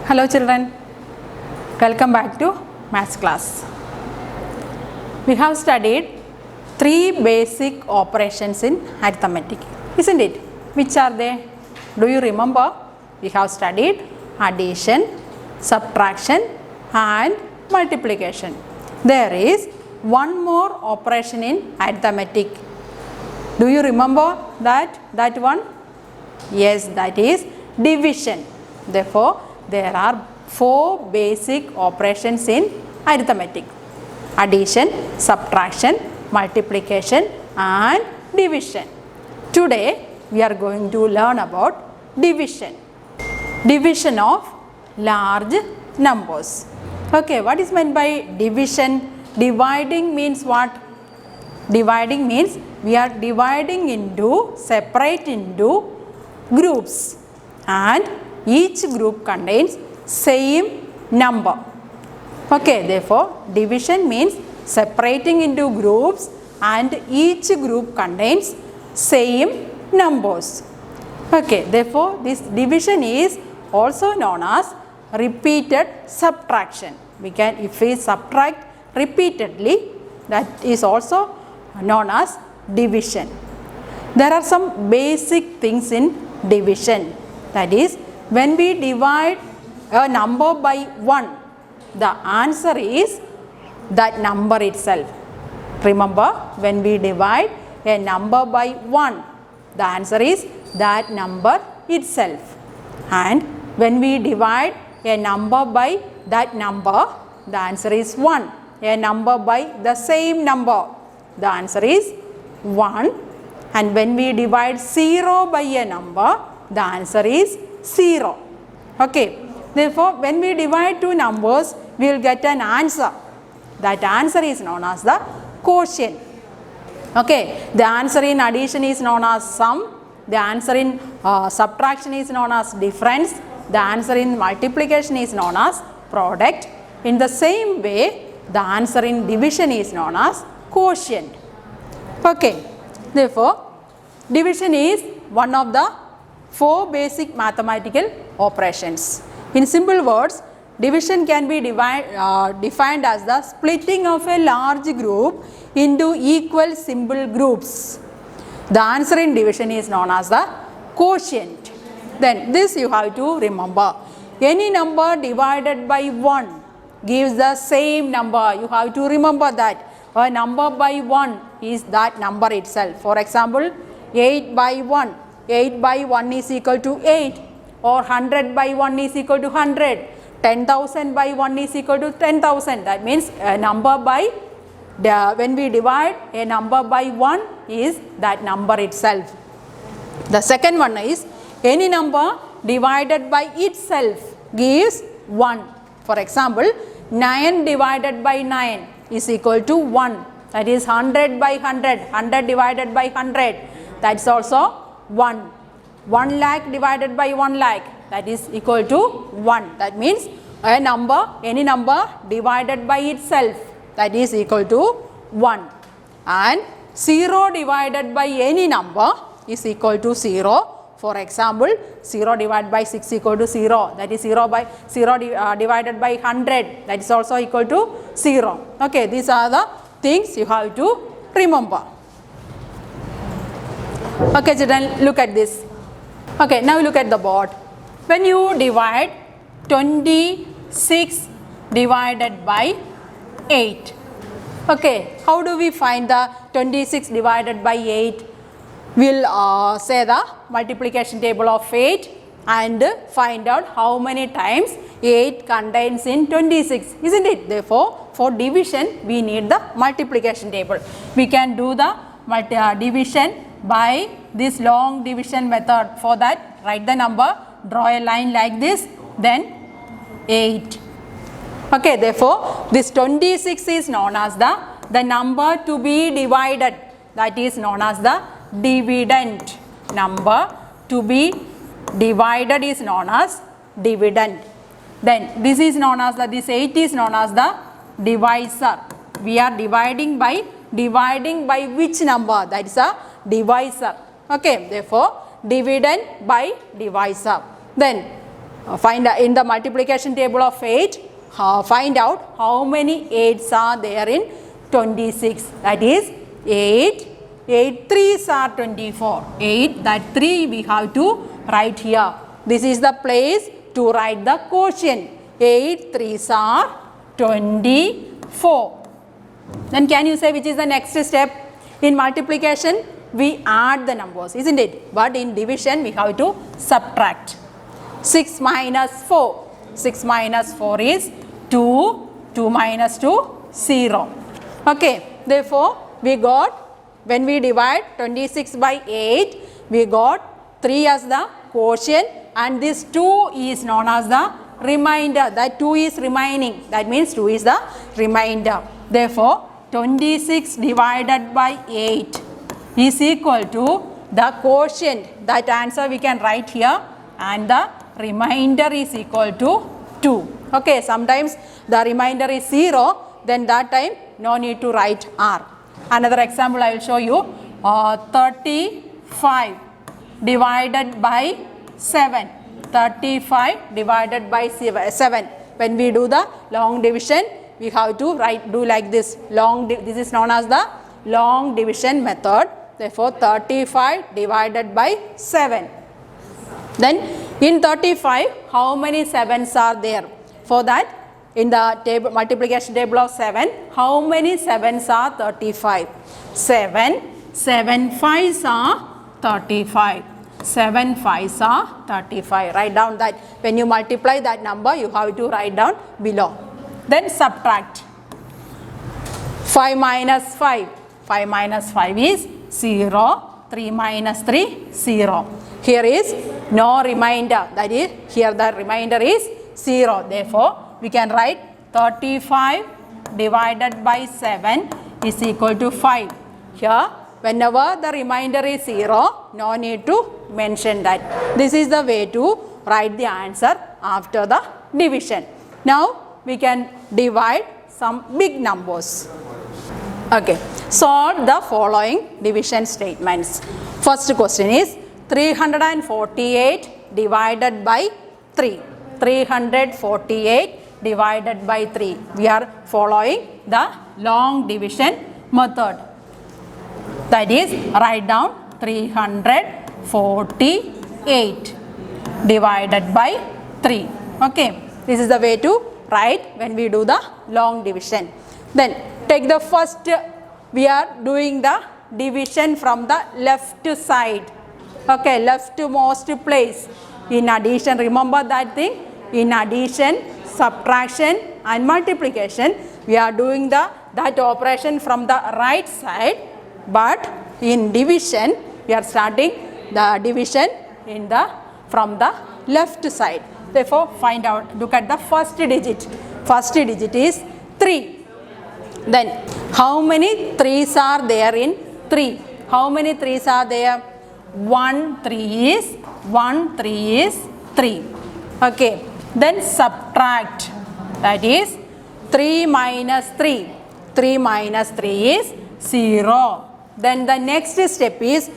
Hello children, welcome back to maths class. We have studied 3 basic operations in arithmetic, isn't it? Which are they? Do you remember? We have studied addition, subtraction and multiplication. There is one more operation in arithmetic. Do you remember that one? Yes, that is division. Therefore, there are 4 basic operations in arithmetic: addition, subtraction, multiplication and division. Today we are going to learn about division. Division of large numbers. Okay, what is meant by division? Dividing means what? Dividing means we are dividing into, separate into groups, and each group contains same number. Okay, therefore division means separating into groups and each group contains same numbers. Okay, therefore this division is also known as repeated subtraction. We can, if we subtract repeatedly, that is also known as division. There are some basic things in division. That is, when we divide a number by 1, the answer is that number itself. Remember, when we divide a number by 1, the answer is that number itself. And when we divide a number by that number, the answer is 1. A number by the same number, the answer is 1. And when we divide 0 by a number, the answer is 0. Okay. Therefore, when we divide two numbers, we will get an answer. That answer is known as the quotient. Okay. The answer in addition is known as sum. The answer in subtraction is known as difference. The answer in multiplication is known as product. In the same way, the answer in division is known as quotient. Okay. Therefore, division is one of the 4 basic mathematical operations. In simple words, division can be defined as the splitting of a large group into equal simple groups. The answer in division is known as the quotient. Then this you have to remember. Any number divided by 1 gives the same number. You have to remember that. A number by 1 is that number itself. For example, 8 by 1. 8 by 1 is equal to 8, or 100 by 1 is equal to 100. 10,000 by 1 is equal to 10,000. That means a number by, when we divide a number by 1 is that number itself. The second one is any number divided by itself gives 1. For example, 9 divided by 9 is equal to 1. That is 100 by 100. 100 divided by 100. That is also 1. 1 lakh divided by 1 lakh, that is equal to 1. That means a number, any number divided by itself, that is equal to 1. And 0 divided by any number is equal to 0. For example, 0 divided by 6 equal to 0. That is 0 divided by 100. That is also equal to 0. Okay, these are the things you have to remember. Okay children, look at this. Okay, now look at the board. When you divide 26 divided by 8. Okay, how do we find the 26 divided by 8? We'll say the multiplication table of 8 and find out how many times 8 contains in 26, isn't it? Therefore, for division, we need the multiplication table. We can do the division by this long division method. For that, write the number, draw a line like this, then 8. Okay, therefore, this 26 is known as the number to be divided. That is known as the dividend. Number to be divided is known as dividend. Then this is known as this 8 is known as the divisor. We are dividing by which number? That is a divisor. Okay, therefore dividend by divisor. Then find in the multiplication table of 8, find out how many 8s are there in 26. That is 8, 8 3s are 24. 8, that 3 we have to write here. This is the place to write the quotient. 8 3s are 24. Then can you say which is the next step? In multiplication, we add the numbers, isn't it? But in division, we have to subtract. 6 minus 4. 6 minus 4 is 2. 2 minus 2, 0. Okay. Therefore, we got, when we divide 26 by 8, we got 3 as the quotient and this 2 is known as the remainder. That 2 is remaining. That means 2 is the remainder. Therefore, 26 divided by 8 is equal to the quotient. That answer we can write here and the remainder is equal to 2. Okay, sometimes the remainder is 0, then that time no need to write R. Another example I will show you. 35 divided by 7. 35 divided by 7. When we do the long division, we have to do like this. This is known as the long division method. Therefore, 35 divided by 7. Then in 35, how many 7s are there? For that, in the multiplication table of 7, how many 7s are 35? 7. 7 5s are 35. 7 5s are 35. Write down that. When you multiply that number, you have to write down below. Then subtract. 5 minus 5. 5 minus 5 is 0. 3 minus 3, 0. Here is no remainder. That is, here the remainder is 0. Therefore, we can write 35 divided by 7 is equal to 5. Here, whenever the remainder is 0, no need to mention that. This is the way to write the answer after the division. Now, we can divide some big numbers. Okay, solve the following division statements. First question is 348 divided by 3. 348 divided by 3. We are following the long division method. That is, write down 348 divided by 3. Okay, this is the way to write when we do the long division. Then take the first, we are doing the division from the left side. Okay, leftmost place. In addition, remember that thing? In addition, subtraction and multiplication, we are doing that operation from the right side. But in division, we are starting the division from the left side. Therefore, find out, look at the first digit. First digit is 3. Then, how many 3's are there in 3? How many 3's are there? 1 3 is 3. Okay. Then subtract. That is 3 minus 3. 3 minus 3 is 0. Then the next step is,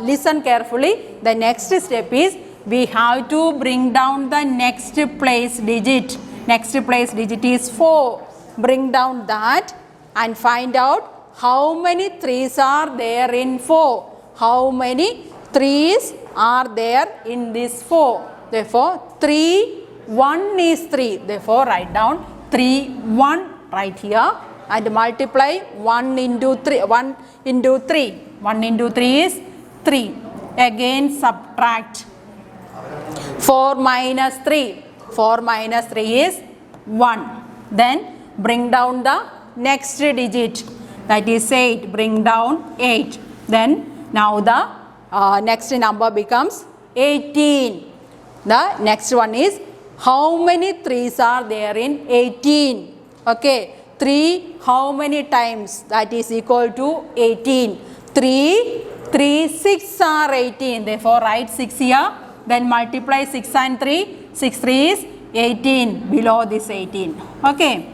listen carefully, the next step is we have to bring down the next place digit. Next place digit is 4. Bring down that and find out how many 3's are there in 4. How many 3's are there in this 4? Therefore, 3, 1 is 3. Therefore, write down 3, 1 right here and multiply 1 into 3. 1 into 3. 1 into 3 is 3. Again, subtract. 4 minus 3. 4 minus 3 is 1. Then, bring down the next digit. That is 8. Bring down 8. Then, now the next number becomes 18. The next one is, how many 3's are there in 18? Okay, 3 how many times? That is equal to 18. 3, 6 are 18. Therefore, write 6 here. Then multiply 6 and 3. 6 3 is 18. Below this 18. Okay.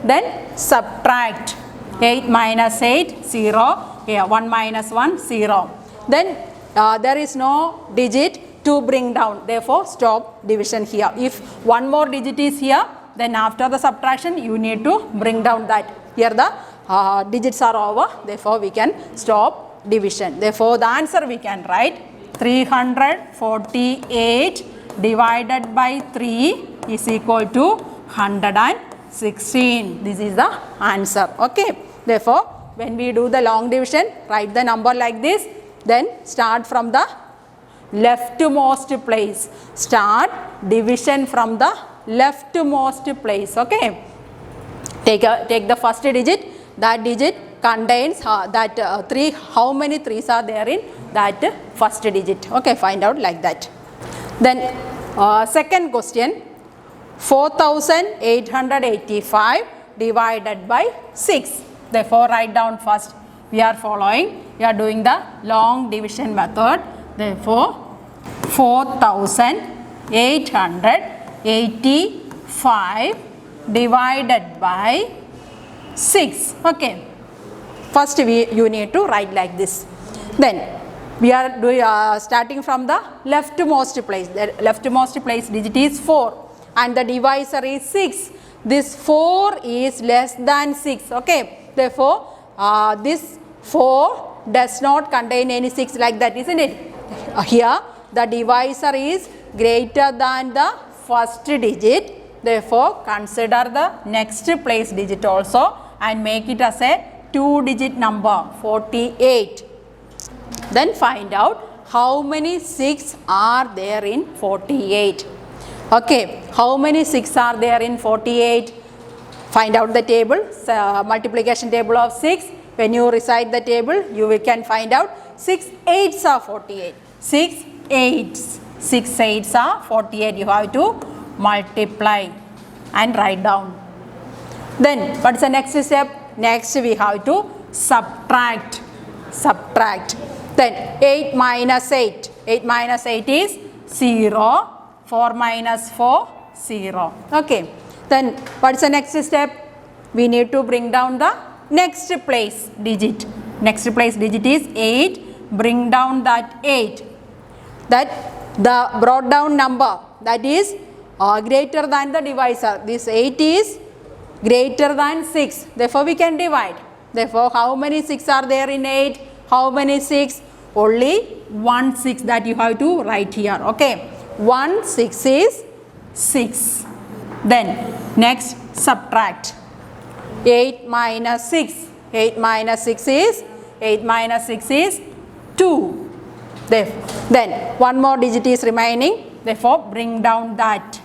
Then subtract. 8 minus 8, 0. Here, 1 minus 1, 0. Then there is no digit to bring down. Therefore, stop division here. If one more digit is here, then after the subtraction, you need to bring down that. Here the digits are over. Therefore, we can stop division. Therefore, the answer we can write 348 divided by 3 is equal to 116. This is the answer. Okay. Therefore, when we do the long division, write the number like this. Then start from the leftmost place. Start division from the leftmost place. Okay. Take the first digit. That digit contains three. How many threes are there in that first digit? Okay. Find out like that. Then second question. 4885 divided by 6. Therefore, write down first. We are doing the long division method. Therefore, 4885 divided by 6. Okay. First you need to write like this. Then we are starting from the leftmost place. The leftmost place digit is 4 and the divisor is 6. This 4 is less than 6. Okay. Therefore, this 4 does not contain any 6 like that, isn't it? Here the divisor is greater than the first digit. Therefore, consider the next place digit also and make it as a 2-digit number 48. Then find out how many 6 are there in 48. Okay, how many 6 are there in 48? Find out the table, multiplication table of 6. When you recite the table, you can find out 6 8s are 48. 6 8s. 6 8s are 48. You have to multiply and write down. Then what's the next step? Next we have to subtract. Then 8 minus 8. 8 minus 8 is 0. 4 minus 4, 0. Okay. Then what's the next step? We need to bring down the next place digit. Next place digit is 8. Bring down that 8. That the brought down number, that is greater than the divisor. This 8 is greater than 6. Therefore, we can divide. Therefore, how many 6 are there in 8? How many 6? Only 1 6 that you have to write here. Okay. 1 6 is 6. Then next subtract. 8 minus 6. 8 minus 6 is 2. Then one more digit is remaining. Therefore, bring down that.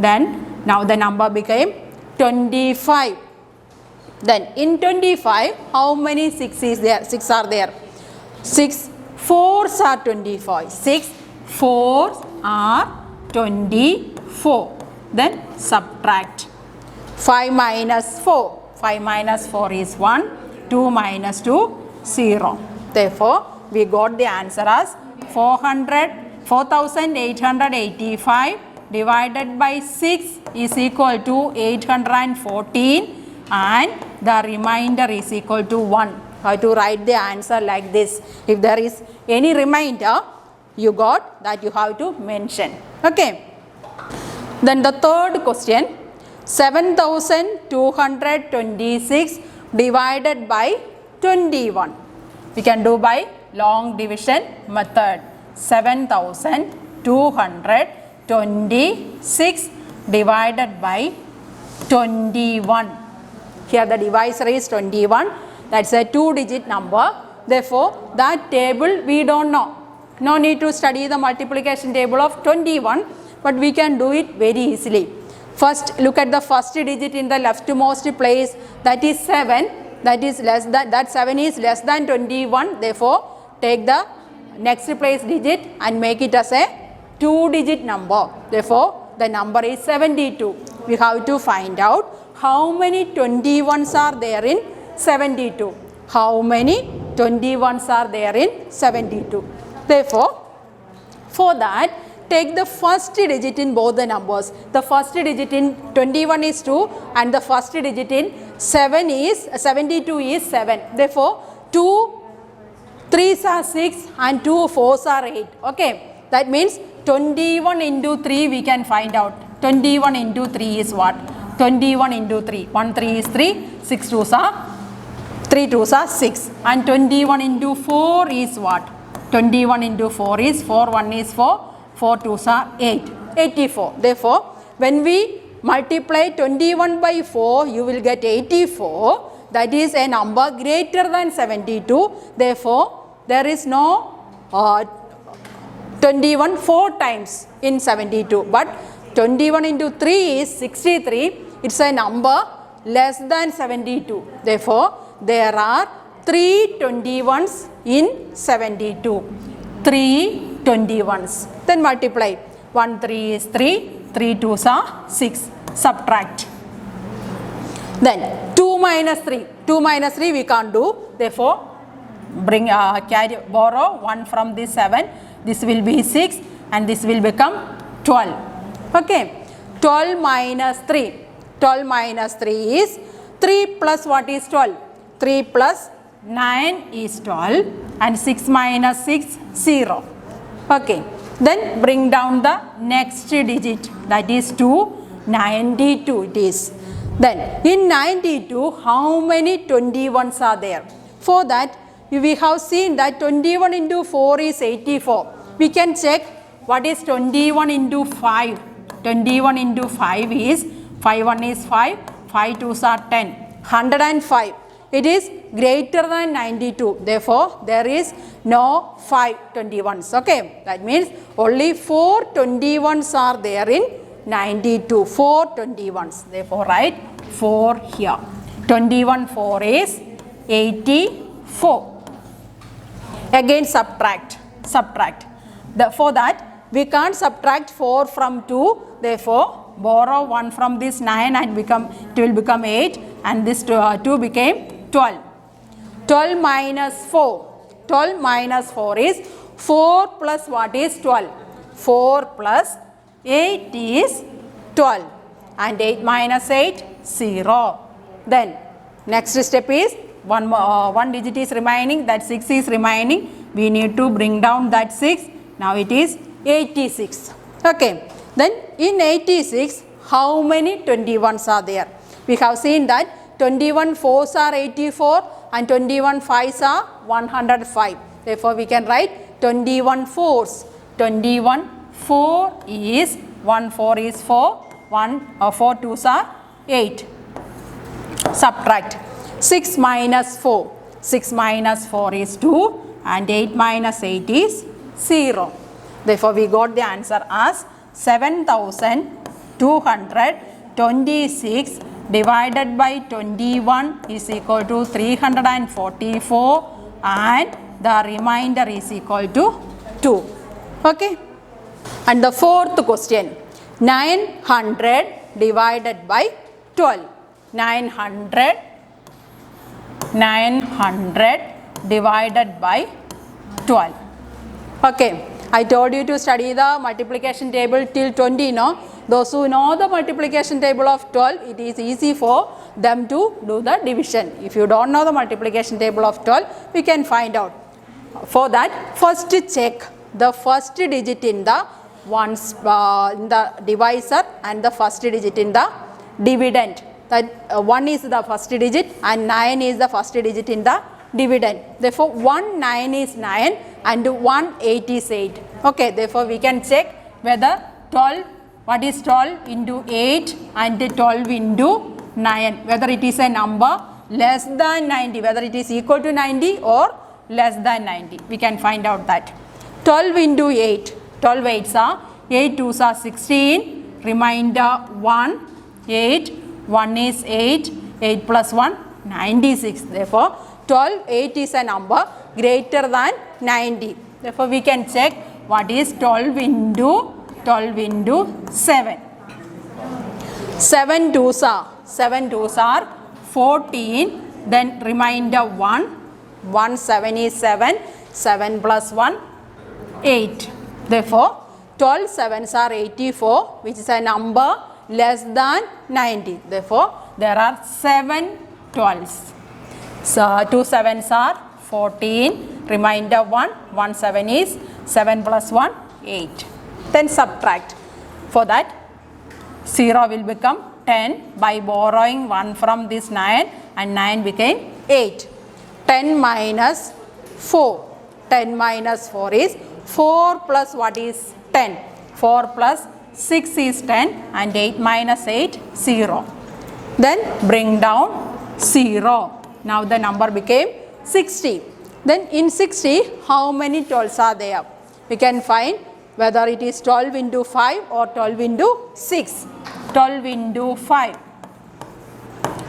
Then now the number became 25. Then in 25, how many 6 is there? 6 are there. 6 4s are 25. 6 4s are 24. Then subtract. 5 minus 4. 5 minus 4 is 1. 2 minus 2, 0. Therefore, we got the answer as 4885 divided by 6 is equal to 814 and the remainder is equal to 1. How to write the answer like this? If there is any remainder, you got that you have to mention. Okay. Then the third question, 7226 divided by 21. We can do by long division method. 7226 divided by 21. Here the divisor is 21. That's a 2-digit number. Therefore, that table we don't know. No need to study the multiplication table of 21, but we can do it very easily. First, look at the first digit in the leftmost place. That is 7. That 7 is less than 21. Therefore, take the next place digit and make it as a 2-digit number. Therefore, the number is 72. We have to find out how many 21s are there in 72. How many 21s are there in 72? Therefore, for that, take the first digit in both the numbers. The first digit in 21 is 2 and the first digit in 72 is 7. Therefore, 2 3s are 6 and 2 4s are 8. Okay, that means 21 into 3 we can find out. 21 into 3 is what? 21 into 3. 1 3 is 3, 6 2s are 3 2s are 6. And 21 into 4 is what? 21 into 4 is 4 1 is 4, 4 2s are 8. 84. Therefore, when we multiply 21 by 4, you will get 84. That is a number greater than 72. Therefore, there is no 21 4 times in 72. But 21 into 3 is 63. It's a number less than 72. Therefore, there are 3 21s in 72. 3 21s. Then multiply. 1 3 is 3. 3 2s are 6. Subtract. Then 2 minus 3. 2 minus 3 we can't do. Therefore, borrow 1 from this 7. This will be 6 and this will become 12. Okay. 12 minus 3. 12 minus 3 is 3 plus what is 12? 3 plus 9 is 12 and 6 minus 6 0. Okay. Then bring down the next digit, that is 2, 92 it is. Then in 92 how many 21s are there? For that we have seen that 21 into 4 is 84. We can check what is 21 into 5. 21 into 5 is 5 1 is 5, 5 2s are 10, 105. It is greater than 92. Therefore, there is no 5 21s. Okay, that means only 4 21s are there in 92. 4 21s. Therefore, write 4 here. 21 4 is 84. Again subtract. Subtract. For that we can't subtract 4 from 2. Therefore, borrow 1 from this 9 and it will become 8 and this 2 became 12. 12 minus 4. 12 minus 4 is 4 plus what is 12? 4 plus 8 is 12 and 8 minus 8 0. Then next step is one digit is remaining, that 6 is remaining. We need to bring down that 6. Now it is 86. Okay. Then in 86 how many 21s are there? We have seen that 21 4s are 84 and 21 5s are 105. Therefore, we can write 21 4s. 21 4 is 1 4 is 4, 4 2s are 8. Subtract. 6 minus 4. 6 minus 4 is 2 and 8 minus 8 is 0. Therefore, we got the answer as 7226 divided by 21 is equal to 344 and the remainder is equal to 2. Okay. And the fourth question, 900 divided by 12. 900 divided by 12. Okay. I told you to study the multiplication table till 20, no? Those who know the multiplication table of 12, it is easy for them to do the division. If you don't know the multiplication table of 12, we can find out. For that, first check the first digit in the in the divisor and the first digit in the dividend. That 1 is the first digit and 9 is the first digit in the dividend. Therefore, 1 9 is 9 and 1 8 is 8. Okay, therefore, we can check whether 12, what is 12 into 8 and 12 into 9, whether it is a number less than 90, whether it is equal to 90 or less than 90. We can find out that. 12 into 8, 12 8s are 8 2s are 16, remainder 1, 8, 1 is 8, 8 plus 1, 96. Therefore, 12 8 is a number greater than 90. Therefore, we can check what is 12 into 7. 7 2s are 14, then remainder 1, 1 7 is 7, 7 plus 1 8. Therefore, 12 7s are 84, which is a number less than 90. Therefore, there are 7 12s. So, 2 7s are 14, remainder 1, 1 7 is 7 plus 1, 8. Then subtract. For that 0 will become 10 by borrowing 1 from this 9 and 9 became 8. 10 minus 4. 10 minus 4 is 4 plus what is 10? 4 plus 6 is 10 and 8 minus 8, 0. Then bring down 0. Now the number became 60. Then in 60, how many 12s are there? We can find whether it is 12 into 5 or 12 into 6. 12 into 5.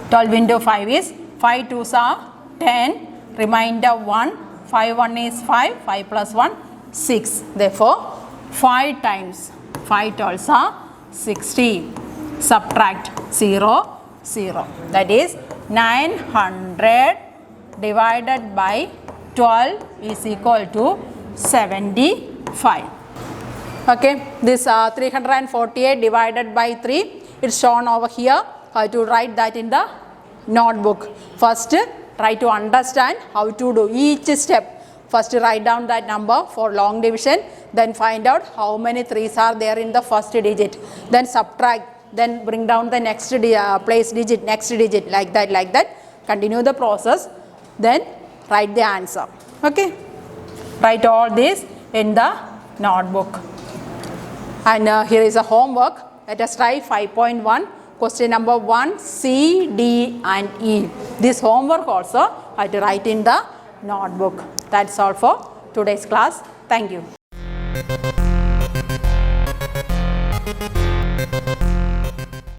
12 into 5 is 5 2s are 10, remainder 1, 5 1 is 5, 5 plus 1, 6. Therefore, 5 times 5 12s are 60. Subtract 0, 0. That is 900 divided by 12 is equal to 75. Okay, this 348 divided by 3 is shown over here. How to write that in the notebook. First, try to understand how to do each step. First, write down that number for long division. Then find out how many 3s are there in the first digit. Then subtract. Then bring down the next place digit, next digit, like that, like that. Continue the process. Then write the answer. Okay. Write all this in the notebook. And here is a homework. Let us try 5.1. Question number 1, C, D and E. This homework also I have to write in the notebook. That's all for today's class. Thank you.